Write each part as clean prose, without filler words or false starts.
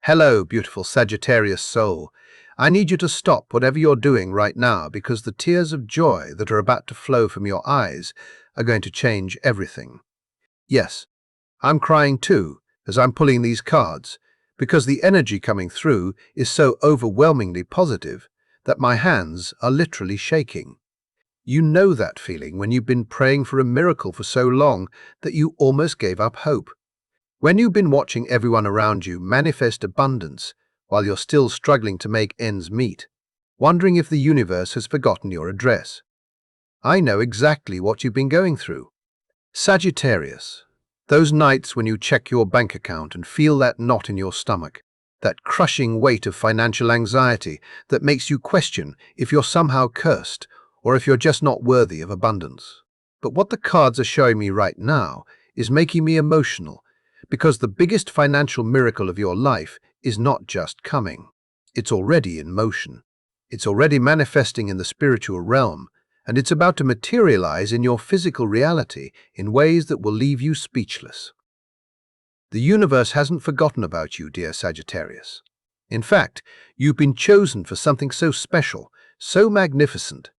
Hello, beautiful Sagittarius soul. I need you to stop whatever you're doing right now because the tears of joy that are about to flow from your eyes are going to change everything. Yes, I'm crying too as I'm pulling these cards because the energy coming through is so overwhelmingly positive that my hands are literally shaking. You know that feeling when you've been praying for a miracle for so long that you almost gave up hope. When you've been watching everyone around you manifest abundance while you're still struggling to make ends meet, wondering if the universe has forgotten your address. I know exactly what you've been going through. Sagittarius, those nights when you check your bank account and feel that knot in your stomach, that crushing weight of financial anxiety that makes you question if you're somehow cursed or if you're just not worthy of abundance. But what the cards are showing me right now is making me emotional, because the biggest financial miracle of your life is not just coming. It's already in motion. It's already manifesting in the spiritual realm, and it's about to materialize in your physical reality in ways that will leave you speechless. The universe hasn't forgotten about you, dear Sagittarius. In fact, you've been chosen for something so special, so magnificent,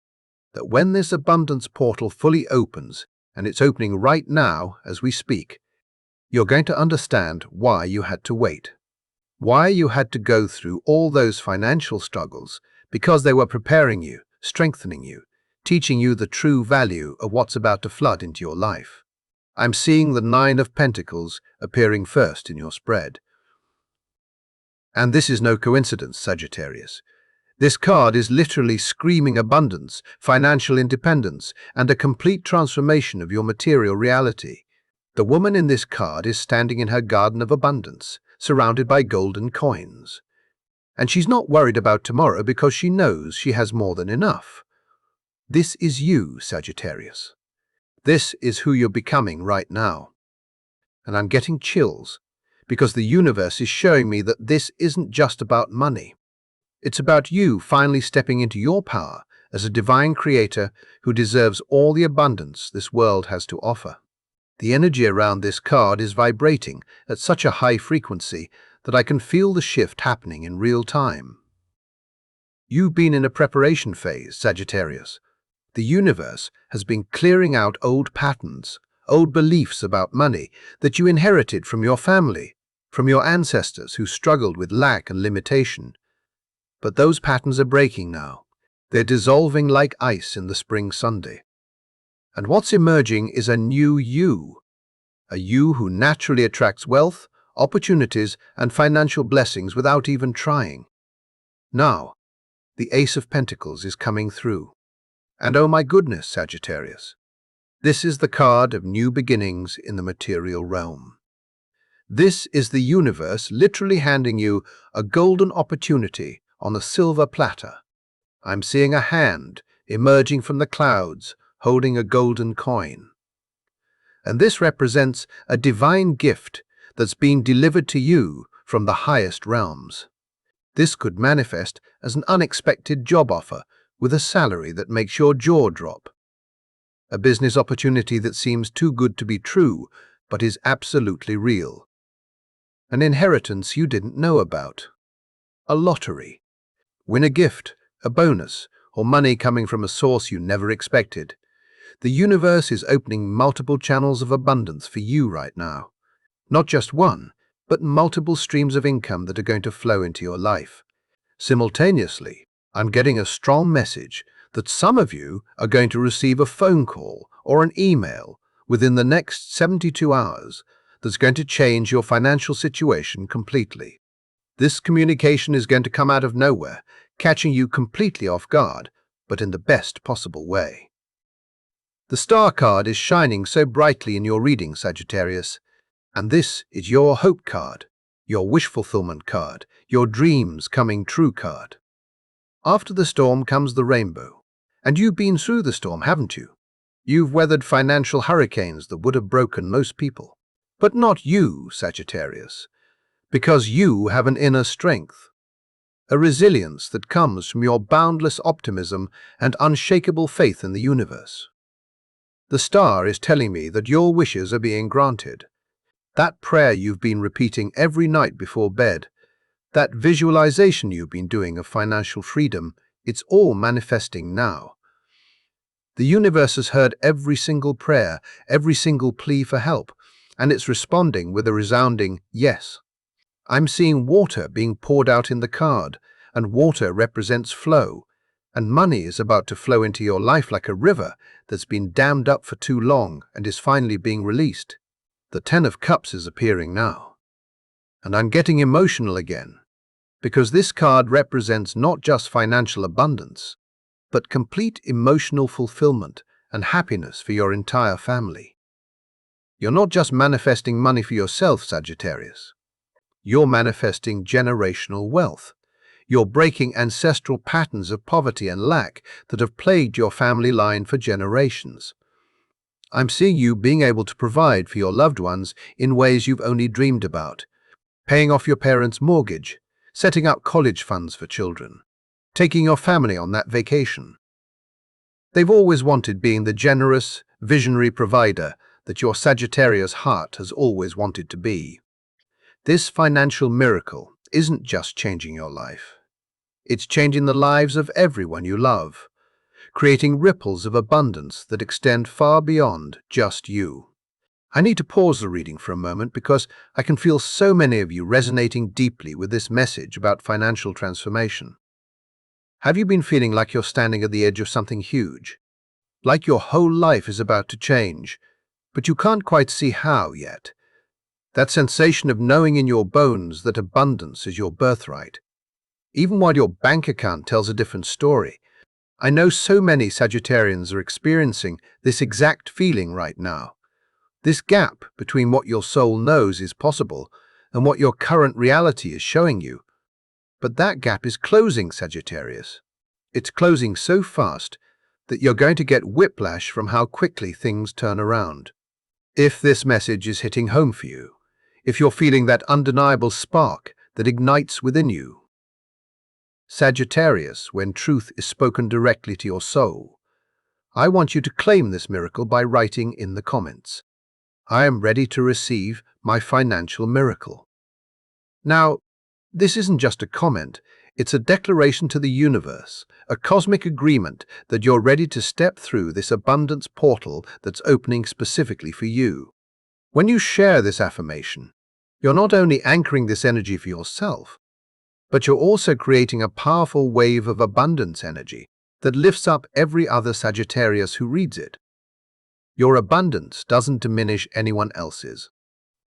that when this abundance portal fully opens, and it's opening right now as we speak, you're going to understand why you had to wait, why you had to go through all those financial struggles, because they were preparing you, strengthening you, teaching you the true value of what's about to flood into your life. I'm seeing the Nine of Pentacles appearing first in your spread. And this is no coincidence, Sagittarius. This card is literally screaming abundance, financial independence, and a complete transformation of your material reality. The woman in this card is standing in her garden of abundance, surrounded by golden coins. And she's not worried about tomorrow because she knows she has more than enough. This is you, Sagittarius. This is who you're becoming right now. And I'm getting chills because the universe is showing me that this isn't just about money. It's about you finally stepping into your power as a divine creator who deserves all the abundance this world has to offer. The energy around this card is vibrating at such a high frequency that I can feel the shift happening in real time. You've been in a preparation phase, Sagittarius. The universe has been clearing out old patterns, old beliefs about money that you inherited from your family, from your ancestors who struggled with lack and limitation. But those patterns are breaking now. They're dissolving like ice in the spring Sunday. And what's emerging is a new you, a you who naturally attracts wealth, opportunities, and financial blessings without even trying. Now, the Ace of Pentacles is coming through. And oh my goodness, Sagittarius, this is the card of new beginnings in the material realm. This is the universe literally handing you a golden opportunity on a silver platter. I'm seeing a hand emerging from the clouds, holding a golden coin. And this represents a divine gift that's been delivered to you from the highest realms. This could manifest as an unexpected job offer with a salary that makes your jaw drop. A business opportunity that seems too good to be true, but is absolutely real. An inheritance you didn't know about. A lottery. Win a gift, a bonus, or money coming from a source you never expected. The universe is opening multiple channels of abundance for you right now. Not just one, but multiple streams of income that are going to flow into your life. Simultaneously, I'm getting a strong message that some of you are going to receive a phone call or an email within the next 72 hours that's going to change your financial situation completely. This communication is going to come out of nowhere, catching you completely off guard, but in the best possible way. The Star card is shining so brightly in your reading, Sagittarius, and this is your hope card, your wish fulfillment card, your dreams coming true card. After the storm comes the rainbow, and you've been through the storm, haven't you? You've weathered financial hurricanes that would have broken most people. But not you, Sagittarius, because you have an inner strength, a resilience that comes from your boundless optimism and unshakable faith in the universe. The star is telling me that your wishes are being granted. That prayer you've been repeating every night before bed, That visualization you've been doing of financial freedom, it's all manifesting now. The universe has heard every single prayer, every single plea for help, and it's responding with a resounding yes. I'm seeing water being poured out in the card, and water represents flow, and money is about to flow into your life like a river that's been dammed up for too long and is finally being released. The Ten of Cups is appearing now. And I'm getting emotional again, because this card represents not just financial abundance, but complete emotional fulfillment and happiness for your entire family. You're not just manifesting money for yourself, Sagittarius. You're manifesting generational wealth. You're breaking ancestral patterns of poverty and lack that have plagued your family line for generations. I'm seeing you being able to provide for your loved ones in ways you've only dreamed about, paying off your parents' mortgage, setting up college funds for children, taking your family on that vacation. They've always wanted being the generous, visionary provider that your Sagittarius heart has always wanted to be. This financial miracle isn't just changing your life. It's changing the lives of everyone you love, creating ripples of abundance that extend far beyond just you. I need to pause the reading for a moment because I can feel so many of you resonating deeply with this message about financial transformation. Have you been feeling like you're standing at the edge of something huge? Like your whole life is about to change, but you can't quite see how yet? That sensation of knowing in your bones that abundance is your birthright, even while your bank account tells a different story. I know so many Sagittarians are experiencing this exact feeling right now. This gap between what your soul knows is possible and what your current reality is showing you. But that gap is closing, Sagittarius. It's closing so fast that you're going to get whiplash from how quickly things turn around. If this message is hitting home for you, if you're feeling that undeniable spark that ignites within you, Sagittarius, when truth is spoken directly to your soul, I want you to claim this miracle by writing in the comments, I am ready to receive my financial miracle. Now, this isn't just a comment, it's a declaration to the universe, a cosmic agreement that you're ready to step through this abundance portal that's opening specifically for you. When you share this affirmation, you're not only anchoring this energy for yourself, but you're also creating a powerful wave of abundance energy that lifts up every other Sagittarius who reads it. Your abundance doesn't diminish anyone else's.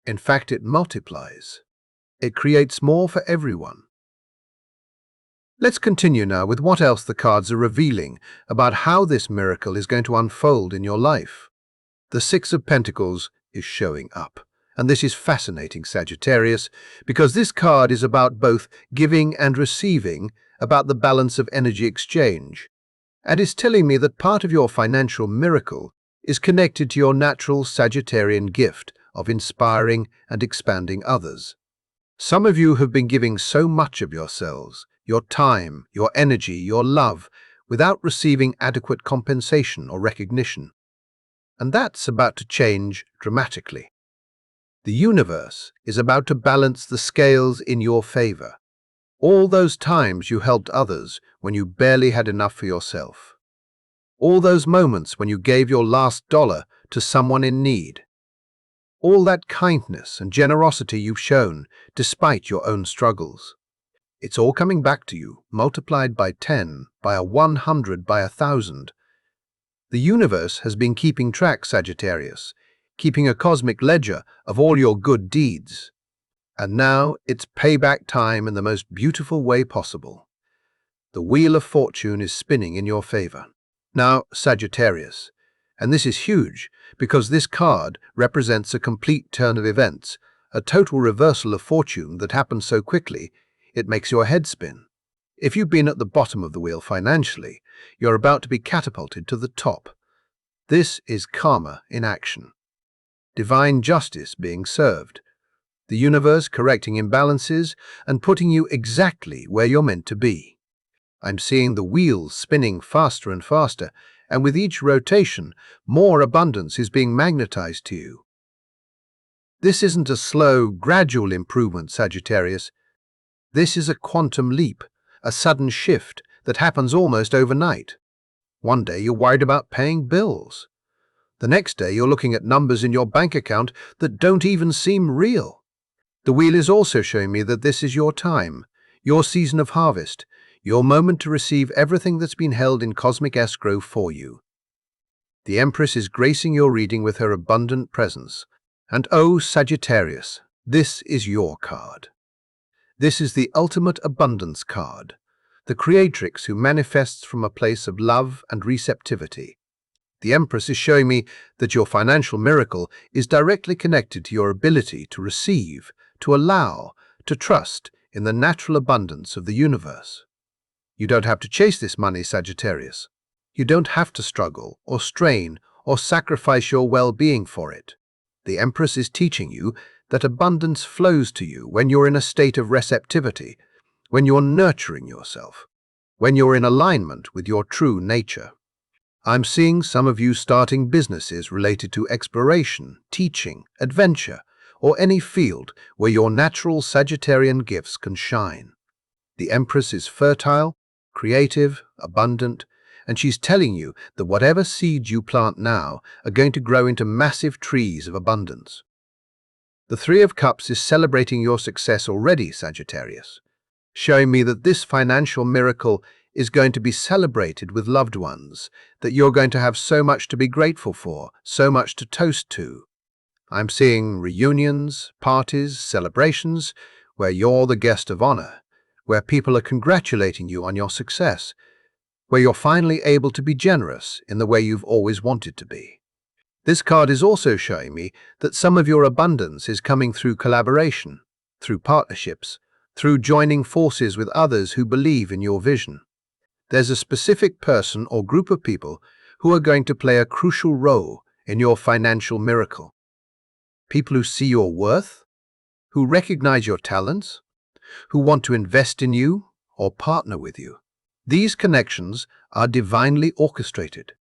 In fact, it multiplies. It creates more for everyone. Let's continue now with what else the cards are revealing about how this miracle is going to unfold in your life. The Six of Pentacles is showing up. And this is fascinating, Sagittarius, because this card is about both giving and receiving, about the balance of energy exchange. And is telling me that part of your financial miracle is connected to your natural Sagittarian gift of inspiring and expanding others. Some of you have been giving so much of yourselves, your time, your energy, your love, without receiving adequate compensation or recognition. And that's about to change dramatically. The universe is about to balance the scales in your favor. All those times you helped others when you barely had enough for yourself. All those moments when you gave your last dollar to someone in need. All that kindness and generosity you've shown despite your own struggles. It's all coming back to you, multiplied by 10, by 100, by 1,000. The universe has been keeping track, Sagittarius, keeping a cosmic ledger of all your good deeds. And now it's payback time in the most beautiful way possible. The wheel of fortune is spinning in your favor. Now, Sagittarius, and this is huge because this card represents a complete turn of events, a total reversal of fortune that happens so quickly it makes your head spin. If you've been at the bottom of the wheel financially, you're about to be catapulted to the top. This is karma in action. Divine justice being served. The universe correcting imbalances and putting you exactly where you're meant to be. I'm seeing the wheels spinning faster and faster, and with each rotation, more abundance is being magnetized to you. This isn't a slow, gradual improvement, Sagittarius. This is a quantum leap, a sudden shift that happens almost overnight. One day you're worried about paying bills. The next day you're looking at numbers in your bank account that don't even seem real. The wheel is also showing me that this is your time, your season of harvest, your moment to receive everything that's been held in cosmic escrow for you. The Empress is gracing your reading with her abundant presence. And oh, Sagittarius, this is your card. This is the ultimate abundance card, the creatrix who manifests from a place of love and receptivity. The Empress is showing me that your financial miracle is directly connected to your ability to receive, to allow, to trust in the natural abundance of the universe. You don't have to chase this money, Sagittarius. You don't have to struggle or strain or sacrifice your well-being for it. The Empress is teaching you that abundance flows to you when you're in a state of receptivity, when you're nurturing yourself, when you're in alignment with your true nature. I'm seeing some of you starting businesses related to exploration, teaching, adventure, or any field where your natural Sagittarian gifts can shine. The Empress is fertile, creative, abundant, and she's telling you that whatever seeds you plant now are going to grow into massive trees of abundance. The Three of Cups is celebrating your success already, Sagittarius, showing me that this financial miracle is going to be celebrated with loved ones, that you're going to have so much to be grateful for, so much to toast to. I'm seeing reunions, parties, celebrations, where you're the guest of honor, where people are congratulating you on your success, where you're finally able to be generous in the way you've always wanted to be. This card is also showing me that some of your abundance is coming through collaboration, through partnerships, through joining forces with others who believe in your vision. There's a specific person or group of people who are going to play a crucial role in your financial miracle. People who see your worth, who recognize your talents, who want to invest in you or partner with you. These connections are divinely orchestrated.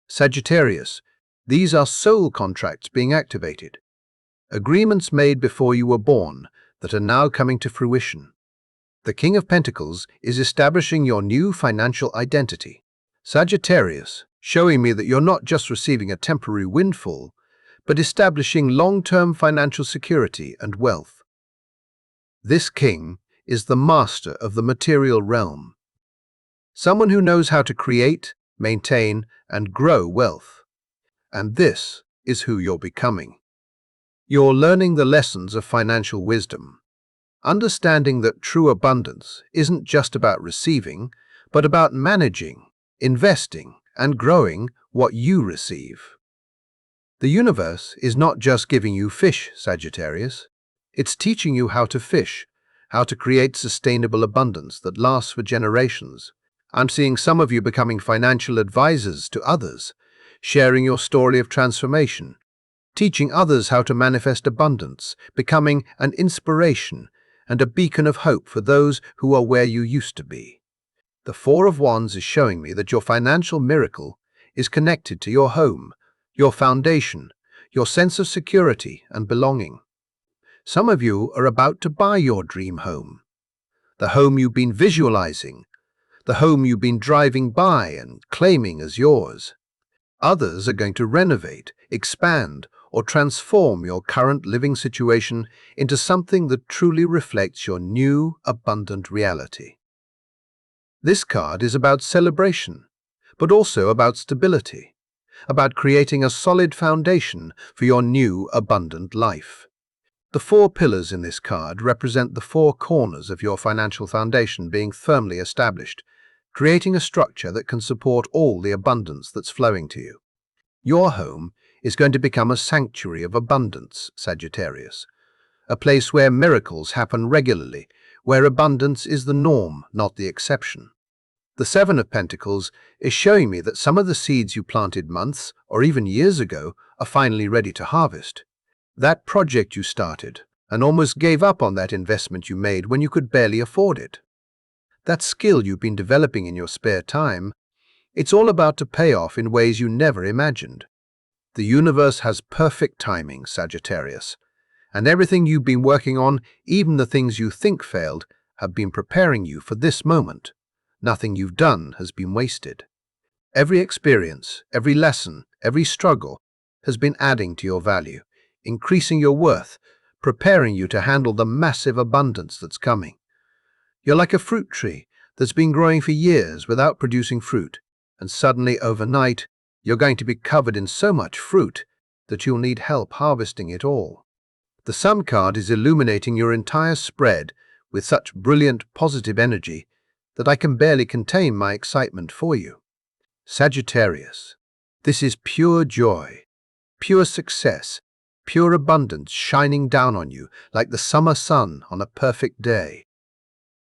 Sagittarius, these are soul contracts being activated. Agreements made before you were born that are now coming to fruition. The King of Pentacles is establishing your new financial identity. Sagittarius, showing me that you're not just receiving a temporary windfall, but establishing long-term financial security and wealth. This king is the master of the material realm, someone who knows how to create, maintain, and grow wealth. And this is who you're becoming. You're learning the lessons of financial wisdom, understanding that true abundance isn't just about receiving, but about managing, investing, and growing what you receive. The universe is not just giving you fish, Sagittarius. It's teaching you how to fish, how to create sustainable abundance that lasts for generations. I'm seeing some of you becoming financial advisors to others, sharing your story of transformation, teaching others how to manifest abundance, becoming an inspiration and a beacon of hope for those who are where you used to be. The Four of Wands is showing me that your financial miracle is connected to your home, your foundation, your sense of security and belonging. Some of you are about to buy your dream home, the home you've been visualizing, the home you've been driving by and claiming as yours. Others are going to renovate, expand, or transform your current living situation into something that truly reflects your new, abundant reality. This card is about celebration, but also about stability, about creating a solid foundation for your new, abundant life. The four pillars in this card represent the four corners of your financial foundation being firmly established, creating a structure that can support all the abundance that's flowing to you. Your home is going to become a sanctuary of abundance, Sagittarius, a place where miracles happen regularly, where abundance is the norm, not the exception. The Seven of Pentacles is showing me that some of the seeds you planted months or even years ago are finally ready to harvest. That project you started and almost gave up on, that investment you made when you could barely afford it. That skill you've been developing in your spare time, it's all about to pay off in ways you never imagined. The universe has perfect timing, Sagittarius, and everything you've been working on, even the things you think failed, have been preparing you for this moment. Nothing you've done has been wasted. Every experience, every lesson, every struggle has been adding to your value, increasing your worth, preparing you to handle the massive abundance that's coming. You're like a fruit tree that's been growing for years without producing fruit, and suddenly overnight, you're going to be covered in so much fruit that you'll need help harvesting it all. The Sun card is illuminating your entire spread with such brilliant positive energy that I can barely contain my excitement for you. Sagittarius, this is pure joy, pure success, pure abundance shining down on you like the summer sun on a perfect day.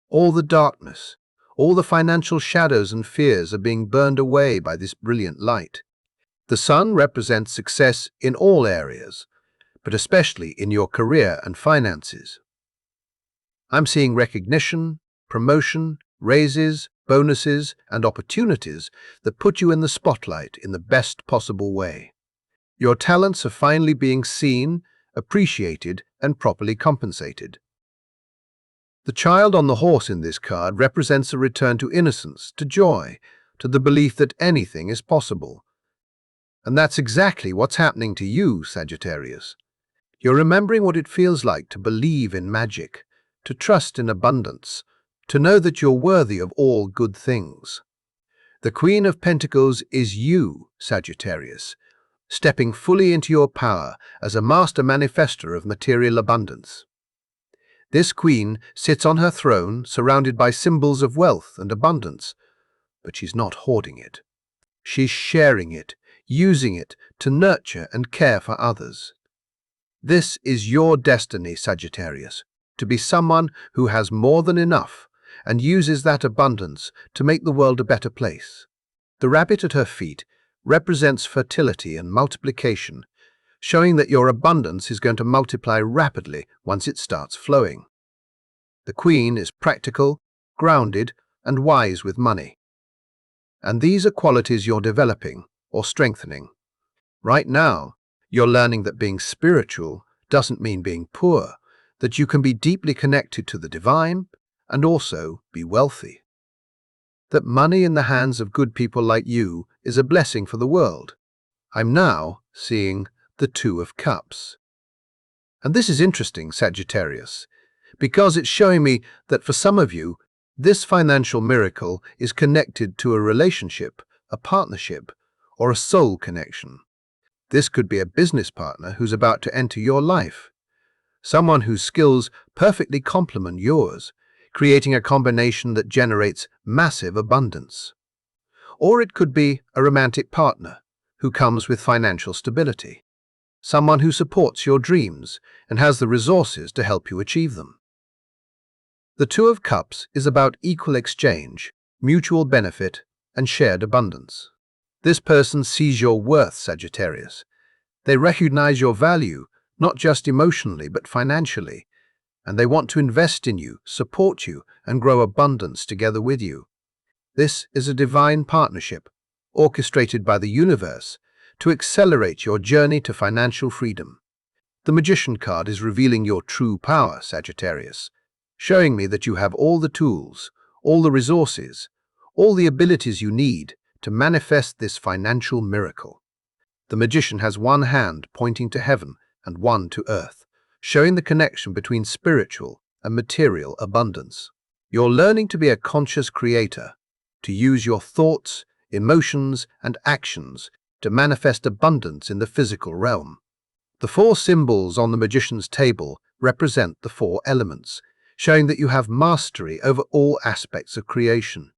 All the darkness, all the financial shadows and fears are being burned away by this brilliant light. The sun represents success in all areas, but especially in your career and finances. I'm seeing recognition, promotion, raises, bonuses, and opportunities that put you in the spotlight in the best possible way. Your talents are finally being seen, appreciated, and properly compensated. The child on the horse in this card represents a return to innocence, to joy, to the belief that anything is possible. And that's exactly what's happening to you, Sagittarius. You're remembering what it feels like to believe in magic, to trust in abundance, to know that you're worthy of all good things. The Queen of Pentacles is you, Sagittarius, stepping fully into your power as a master manifester of material abundance. This queen sits on her throne surrounded by symbols of wealth and abundance, but she's not hoarding it. She's sharing it, using it to nurture and care for others. This is your destiny, Sagittarius, to be someone who has more than enough and uses that abundance to make the world a better place. The rabbit at her feet represents fertility and multiplication, showing that your abundance is going to multiply rapidly once it starts flowing. The Queen is practical, grounded, and wise with money. And these are qualities you're developing or strengthening. Right now, you're learning that being spiritual doesn't mean being poor, that you can be deeply connected to the divine and also be wealthy. That money in the hands of good people like you is a blessing for the world. I'm now seeing the Two of Cups. And this is interesting, Sagittarius, because it's showing me that for some of you, this financial miracle is connected to a relationship, a partnership, or a soul connection. This could be a business partner who's about to enter your life, someone whose skills perfectly complement yours, creating a combination that generates massive abundance. Or it could be a romantic partner who comes with financial stability, someone who supports your dreams and has the resources to help you achieve them. The Two of Cups is about equal exchange, mutual benefit, and shared abundance. This person sees your worth, Sagittarius. They recognize your value, not just emotionally but financially, and they want to invest in you, support you, and grow abundance together with you. This is a divine partnership, orchestrated by the universe, to accelerate your journey to financial freedom. The Magician card is revealing your true power, Sagittarius, showing me that you have all the tools, all the resources, all the abilities you need to manifest this financial miracle. The Magician has one hand pointing to heaven and one to earth, showing the connection between spiritual and material abundance. You're learning to be a conscious creator, to use your thoughts, emotions, and actions to manifest abundance in the physical realm. The four symbols on the Magician's table represent the four elements, showing that you have mastery over all aspects of creation.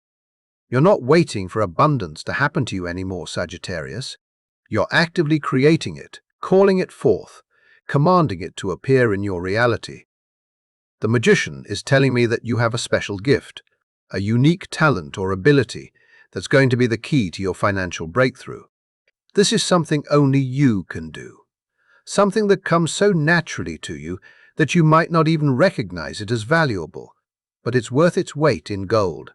You're not waiting for abundance to happen to you anymore, Sagittarius. You're actively creating it, calling it forth, commanding it to appear in your reality. The Magician is telling me that you have a special gift, a unique talent or ability that's going to be the key to your financial breakthrough. This is something only you can do, something that comes so naturally to you that you might not even recognize it as valuable, but it's worth its weight in gold.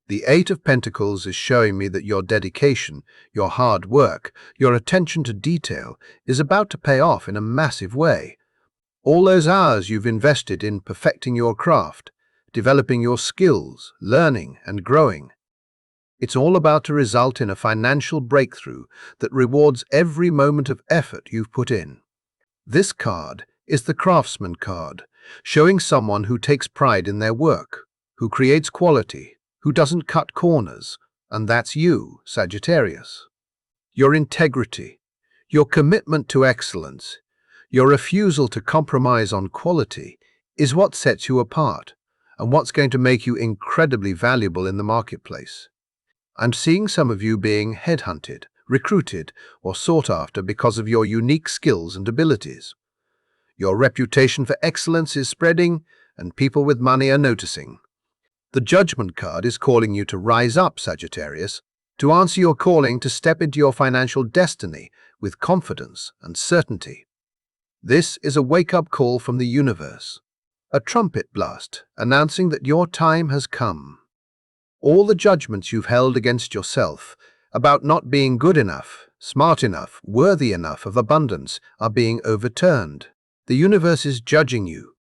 The Eight of Pentacles is showing me that your dedication, your hard work, your attention to detail is about to pay off in a massive way. All those hours you've invested in perfecting your craft, developing your skills, learning and growing. It's all about to result in a financial breakthrough that rewards every moment of effort you've put in. This card is the Craftsman card, showing someone who takes pride in their work, who creates quality, who doesn't cut corners, and that's you, Sagittarius. Your integrity, your commitment to excellence, your refusal to compromise on quality is what sets you apart and what's going to make you incredibly valuable in the marketplace. I'm seeing some of you being headhunted, recruited, or sought after because of your unique skills and abilities. Your reputation for excellence is spreading, and people with money are noticing. The Judgment card is calling you to rise up, Sagittarius, to answer your calling to step into your financial destiny with confidence and certainty. This is a wake-up call from the universe, a trumpet blast announcing that your time has come. All the judgments you've held against yourself about not being good enough, smart enough, worthy enough of abundance are being overturned. The universe is judging you,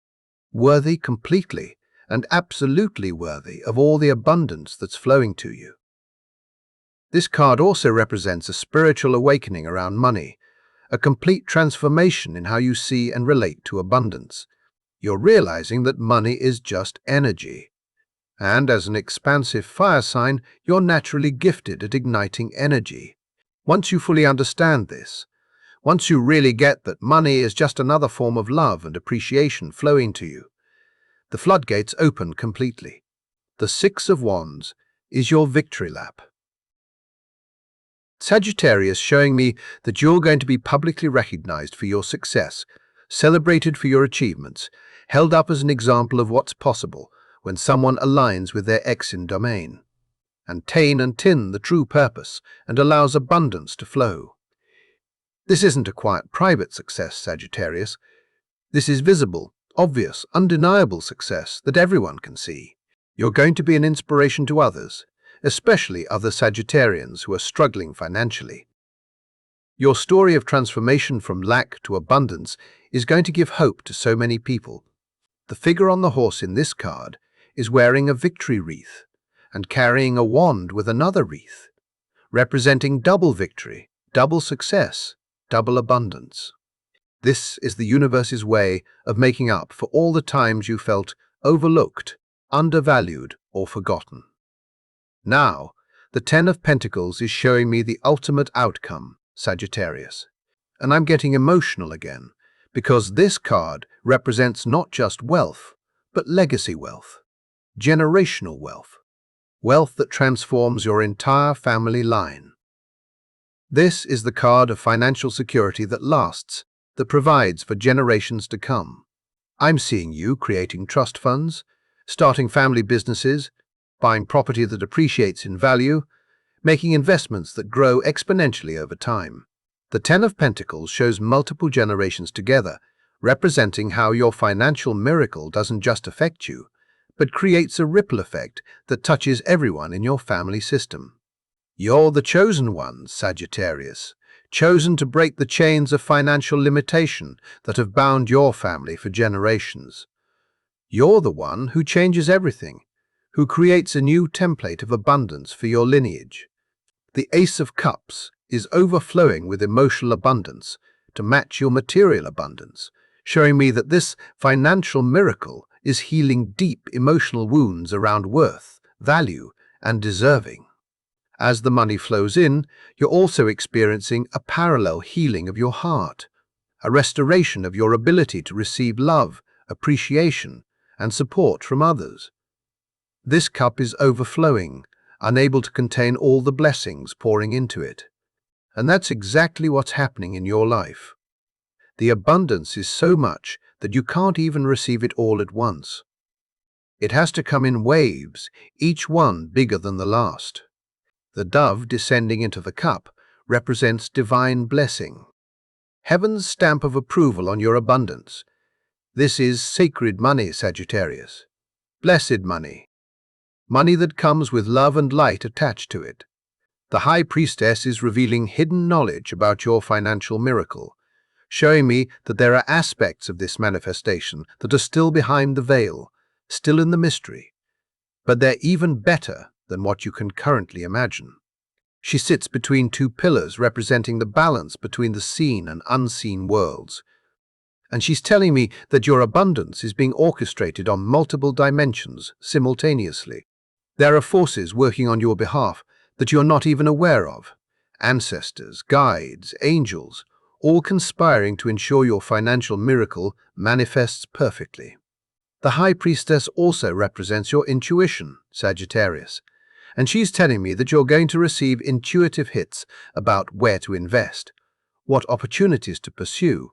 worthy completely and absolutely worthy of all the abundance that's flowing to you. This card also represents a spiritual awakening around money, a complete transformation in how you see and relate to abundance. You're realizing that money is just energy. And as an expansive fire sign, you're naturally gifted at igniting energy. Once you fully understand this, once you really get that money is just another form of love and appreciation flowing to you, the floodgates open completely. The Six of Wands is your victory lap. Sagittarius, showing me that you're going to be publicly recognized for your success, celebrated for your achievements, held up as an example of what's possible when someone aligns with their Exin domain, and Tain and Tin the true purpose, and allows abundance to flow. This isn't a quiet private success, Sagittarius. This is visible, obvious, undeniable success that everyone can see. You're going to be an inspiration to others, especially other Sagittarians who are struggling financially. Your story of transformation from lack to abundance is going to give hope to so many people. The figure on the horse in this card is wearing a victory wreath and carrying a wand with another wreath, representing double victory, double success, double abundance. This is the universe's way of making up for all the times you felt overlooked, undervalued, or forgotten. Now, the Ten of Pentacles is showing me the ultimate outcome, Sagittarius. And I'm getting emotional again, because this card represents not just wealth, but legacy wealth, generational wealth, wealth that transforms your entire family line. This is the card of financial security that lasts, that provides for generations to come. I'm seeing you creating trust funds, starting family businesses, buying property that appreciates in value, making investments that grow exponentially over time. The Ten of Pentacles shows multiple generations together, representing how your financial miracle doesn't just affect you, but creates a ripple effect that touches everyone in your family system. You're the chosen ones, Sagittarius, chosen to break the chains of financial limitation that have bound your family for generations. You're the one who changes everything, who creates a new template of abundance for your lineage. The Ace of Cups is overflowing with emotional abundance to match your material abundance, showing me that this financial miracle is healing deep emotional wounds around worth, value, and deserving. As the money flows in, you're also experiencing a parallel healing of your heart, a restoration of your ability to receive love, appreciation, and support from others. This cup is overflowing, unable to contain all the blessings pouring into it. And that's exactly what's happening in your life. The abundance is so much that you can't even receive it all at once. It has to come in waves, each one bigger than the last. The dove descending into the cup represents divine blessing, heaven's stamp of approval on your abundance. This is sacred money, Sagittarius. Blessed money. Money that comes with love and light attached to it. The High Priestess is revealing hidden knowledge about your financial miracle, showing me that there are aspects of this manifestation that are still behind the veil, still in the mystery, but they're even better than what you can currently imagine. She sits between two pillars representing the balance between the seen and unseen worlds. And she's telling me that your abundance is being orchestrated on multiple dimensions simultaneously. There are forces working on your behalf that you're not even aware of. Ancestors, guides, angels, all conspiring to ensure your financial miracle manifests perfectly. The High Priestess also represents your intuition, Sagittarius, and she's telling me that you're going to receive intuitive hits about where to invest, what opportunities to pursue,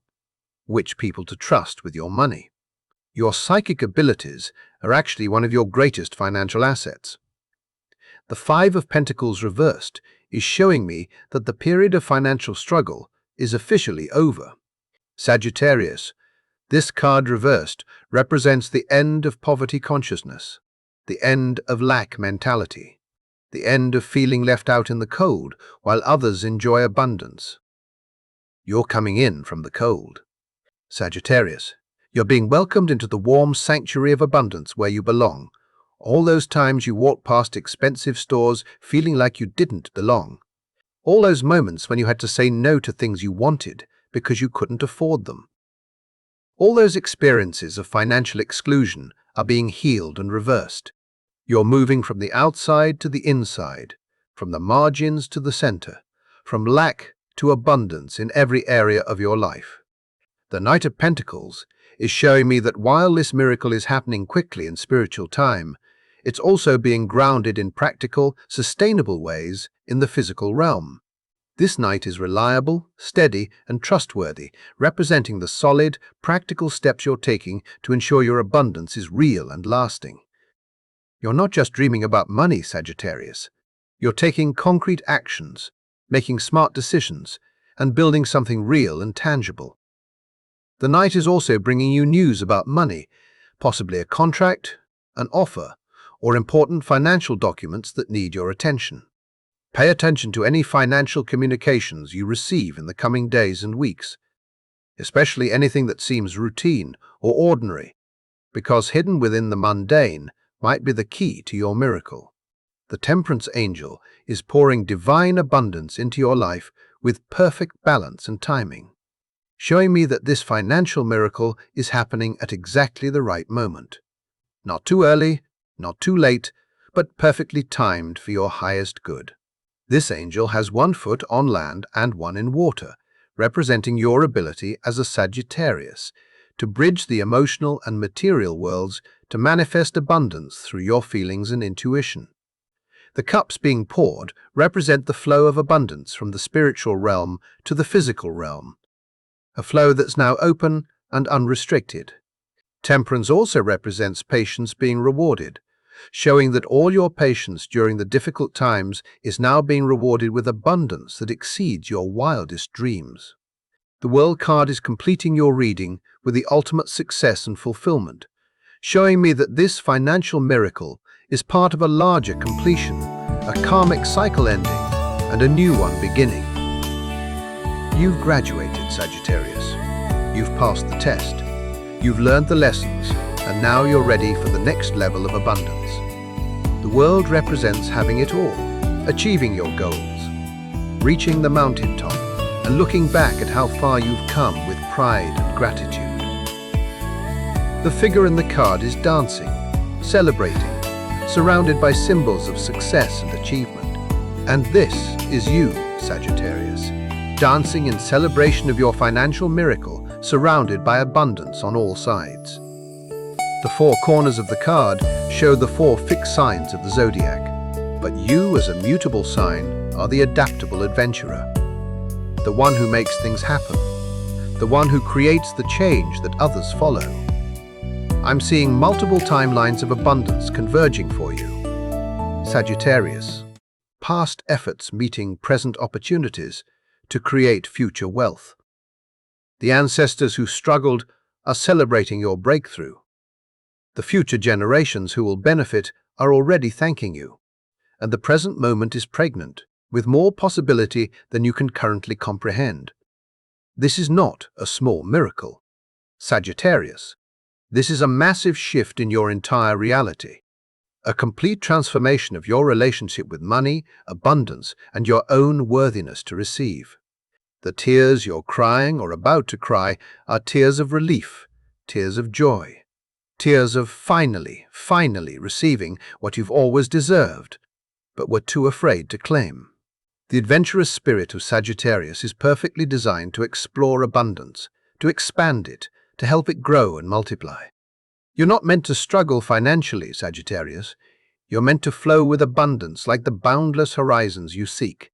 which people to trust with your money. Your psychic abilities are actually one of your greatest financial assets. The Five of Pentacles reversed is showing me that the period of financial struggle is officially over. Sagittarius, this card reversed represents the end of poverty consciousness, the end of lack mentality, the end of feeling left out in the cold while others enjoy abundance. You're coming in from the cold. Sagittarius, you're being welcomed into the warm sanctuary of abundance where you belong. All those times you walked past expensive stores feeling like you didn't belong. All those moments when you had to say no to things you wanted because you couldn't afford them. All those experiences of financial exclusion are being healed and reversed. You're moving from the outside to the inside, from the margins to the center, from lack to abundance in every area of your life. The Knight of Pentacles is showing me that while this miracle is happening quickly in spiritual time, it's also being grounded in practical, sustainable ways in the physical realm. This knight is reliable, steady, and trustworthy, representing the solid, practical steps you're taking to ensure your abundance is real and lasting. You're not just dreaming about money, Sagittarius. You're taking concrete actions, making smart decisions, and building something real and tangible. The knight is also bringing you news about money, possibly a contract, an offer, or important financial documents that need your attention. Pay attention to any financial communications you receive in the coming days and weeks, especially anything that seems routine or ordinary, because hidden within the mundane might be the key to your miracle. The Temperance Angel is pouring divine abundance into your life with perfect balance and timing, showing me that this financial miracle is happening at exactly the right moment. Not too early, not too late, but perfectly timed for your highest good. This angel has one foot on land and one in water, representing your ability as a Sagittarius to bridge the emotional and material worlds to manifest abundance through your feelings and intuition. The cups being poured represent the flow of abundance from the spiritual realm to the physical realm, a flow that's now open and unrestricted. Temperance also represents patience being rewarded, showing that all your patience during the difficult times is now being rewarded with abundance that exceeds your wildest dreams. The World card is completing your reading with the ultimate success and fulfillment, showing me that this financial miracle is part of a larger completion, a karmic cycle ending, and a new one beginning. You've graduated, Sagittarius. You've passed the test. You've learned the lessons, and now you're ready for the next level of abundance. The world represents having it all, achieving your goals, reaching the mountaintop, and looking back at how far you've come with pride and gratitude. The figure in the card is dancing, celebrating, surrounded by symbols of success and achievement. And this is you, Sagittarius, dancing in celebration of your financial miracle, surrounded by abundance on all sides. The four corners of the card show the four fixed signs of the zodiac, but you as a mutable sign are the adaptable adventurer, the one who makes things happen, the one who creates the change that others follow. I'm seeing multiple timelines of abundance converging for you. Sagittarius, past efforts meeting present opportunities to create future wealth. The ancestors who struggled are celebrating your breakthrough. The future generations who will benefit are already thanking you. And the present moment is pregnant, with more possibility than you can currently comprehend. This is not a small miracle. Sagittarius, This is a massive shift in your entire reality. A complete transformation of your relationship with money, abundance, and your own worthiness to receive. The tears you're crying or about to cry are tears of relief, tears of joy, tears of finally receiving what you've always deserved, but were too afraid to claim. The adventurous spirit of Sagittarius is perfectly designed to explore abundance, to expand it, to help it grow and multiply. You're not meant to struggle financially, Sagittarius. You're meant to flow with abundance like the boundless horizons you seek,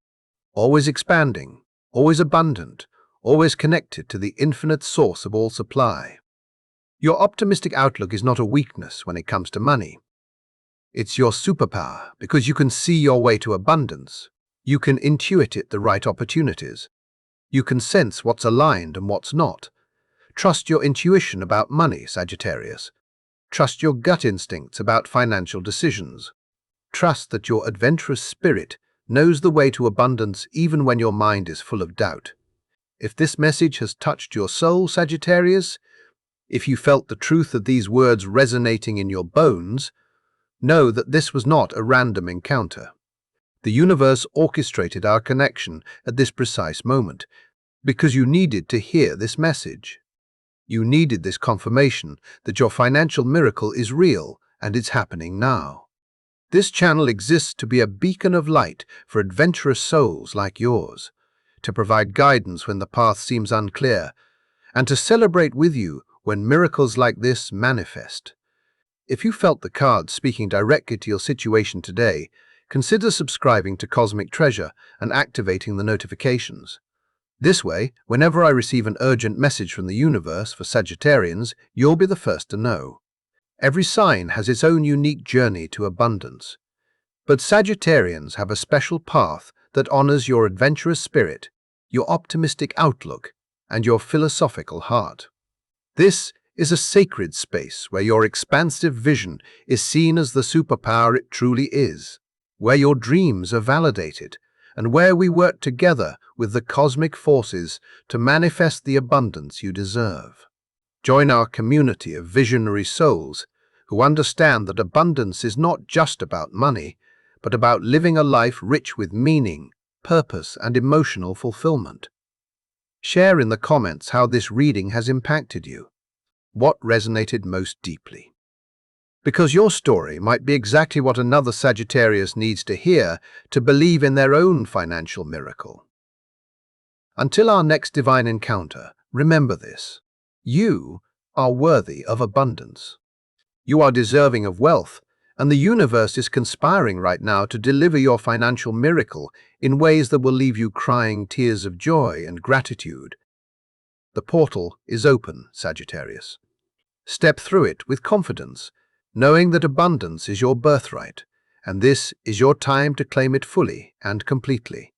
always expanding, always abundant, always connected to the infinite source of all supply. Your optimistic outlook is not a weakness when it comes to money. It's your superpower because you can see your way to abundance. You can intuit it the right opportunities. You can sense what's aligned and what's not. Trust your intuition about money, Sagittarius. Trust your gut instincts about financial decisions. Trust that your adventurous spirit knows the way to abundance even when your mind is full of doubt. If this message has touched your soul, Sagittarius, if you felt the truth of these words resonating in your bones, know that this was not a random encounter. The universe orchestrated our connection at this precise moment because you needed to hear this message. You needed this confirmation that your financial miracle is real and it's happening now. This channel exists to be a beacon of light for adventurous souls like yours, to provide guidance when the path seems unclear, and to celebrate with you when miracles like this manifest. If you felt the cards speaking directly to your situation today, consider subscribing to Cosmic Treasure and activating the notifications. This way, whenever I receive an urgent message from the universe for Sagittarians, you'll be the first to know. Every sign has its own unique journey to abundance. But Sagittarians have a special path that honors your adventurous spirit, your optimistic outlook, and your philosophical heart. This is a sacred space where your expansive vision is seen as the superpower it truly is, where your dreams are validated, and where we work together with the cosmic forces to manifest the abundance you deserve. Join our community of visionary souls who understand that abundance is not just about money, but about living a life rich with meaning, purpose, and emotional fulfillment. Share in the comments how this reading has impacted you. What resonated most deeply? Because your story might be exactly what another Sagittarius needs to hear to believe in their own financial miracle. Until our next divine encounter, remember this: you are worthy of abundance. You are deserving of wealth, and the universe is conspiring right now to deliver your financial miracle in ways that will leave you crying tears of joy and gratitude. The portal is open, Sagittarius. Step through it with confidence, knowing that abundance is your birthright, and this is your time to claim it fully and completely.